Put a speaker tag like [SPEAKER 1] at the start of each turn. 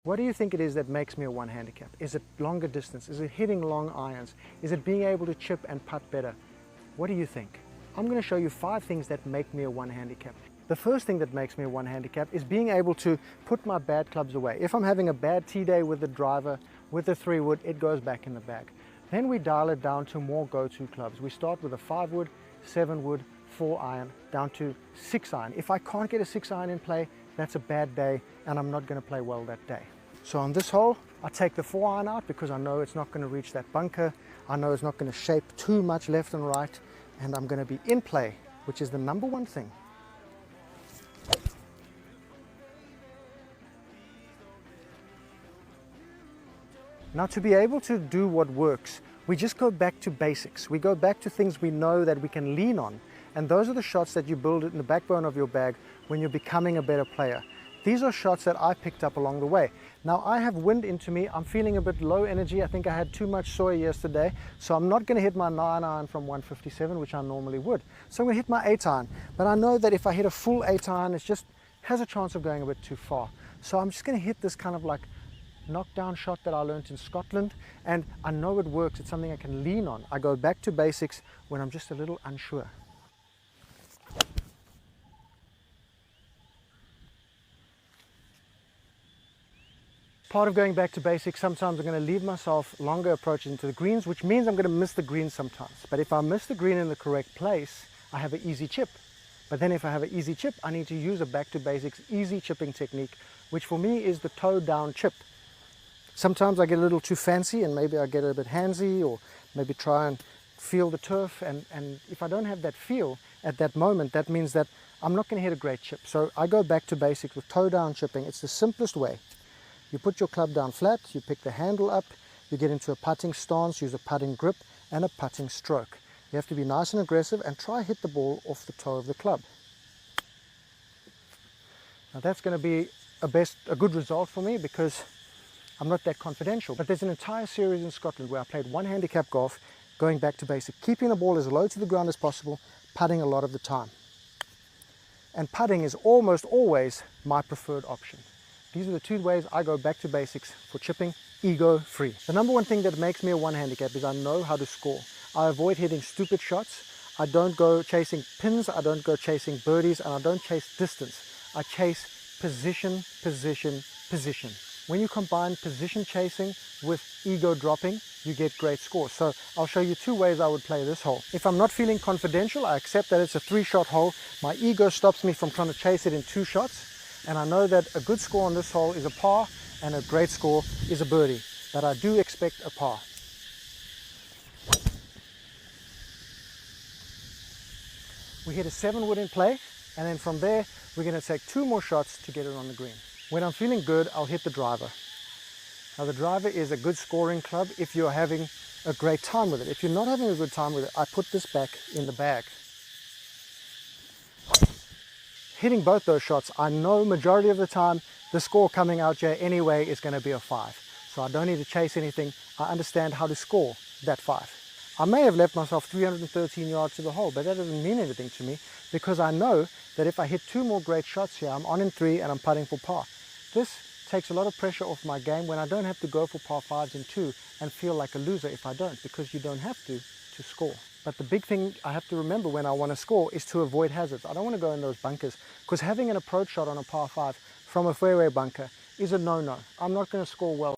[SPEAKER 1] What do you think it is that makes me a one handicap? Is it longer distance? Is it hitting long irons? Is it being able to chip and putt better? What do you think? I'm going to show you 5 things that make me a one handicap. The first thing that makes me a one handicap is being able to put my bad clubs away. If I'm having a bad tee day with the driver, with the 3-wood, it goes back in the bag. Then we dial it down to more go-to clubs. We start with a 5-wood, 7-wood, 4-iron, down to 6-iron. If I can't get a 6-iron in play, that's a bad day and I'm not going to play well that day. So on this hole, I take the 4-iron out because I know it's not going to reach that bunker. I know it's not going to shape too much left and right, and I'm going to be in play, which is the number one thing. Now, to be able to do what works, we just go back to basics. We go back to things we know that we can lean on. And those are the shots that you build in the backbone of your bag when you're becoming a better player. These are shots that I picked up along the way. Now, I have wind into me. I'm feeling a bit low energy. I think I had too much soy yesterday. So I'm not going to hit my 9-iron from 157, which I normally would. So I'm going to hit my 8-iron. But I know that if I hit a full 8-iron, it just has a chance of going a bit too far. So I'm just going to hit this kind of like knockdown shot that I learned in Scotland, and I know it works. It's something I can lean on. I go back to basics when I'm just a little unsure. Part of going back to basics, sometimes I'm going to leave myself longer approaches into the greens, which means I'm going to miss the green sometimes. But if I miss the green in the correct place, I have an easy chip. But then if I have an easy chip, I need to use a back to basics easy chipping technique, which for me is the toe down chip. Sometimes I get a little too fancy and maybe I get a bit handsy, or maybe try and feel the turf, and if I don't have that feel at that moment, that means that I'm not going to hit a great chip. So I go back to basics with toe down chipping. It's the simplest way. You put your club down flat, you pick the handle up, you get into a putting stance, use a putting grip and a putting stroke. You have to be nice and aggressive and try hit the ball off the toe of the club. Now that's going to be a good result for me because I'm not that confidential. But there's an entire series in Scotland where I played one handicap golf, going back to basic, keeping the ball as low to the ground as possible, putting a lot of the time. And putting is almost always my preferred option. These are the 2 ways I go back to basics for chipping, ego-free. The number one thing that makes me a one handicap is I know how to score. I avoid hitting stupid shots. I don't go chasing pins, I don't go chasing birdies, and I don't chase distance. I chase position, position, position. When you combine position chasing with ego dropping, you get great scores. So I'll show you 2 ways I would play this hole. If I'm not feeling confidential, I accept that it's a 3-shot hole. My ego stops me from trying to chase it in 2 shots. And I know that a good score on this hole is a par and a great score is a birdie. But I do expect a par. We hit a 7-wood in play, and then from there we're going to take 2 more shots to get it on the green. When I'm feeling good, I'll hit the driver. Now the driver is a good scoring club if you're having a great time with it. If you're not having a good time with it, I put this back in the bag. Hitting both those shots, I know majority of the time the score coming out here anyway is going to be a 5. So I don't need to chase anything. I understand how to score that 5. I may have left myself 313 yards to the hole, but that doesn't mean anything to me because I know that if I hit 2 more great shots here, I'm on in 3 and I'm putting for par. This takes a lot of pressure off my game when I don't have to go for par 5s in 2 and feel like a loser if I don't, because you don't have to score. But the big thing I have to remember when I want to score is to avoid hazards. I don't want to go in those bunkers because having an approach shot on a par 5 from a fairway bunker is a no-no. I'm not going to score well.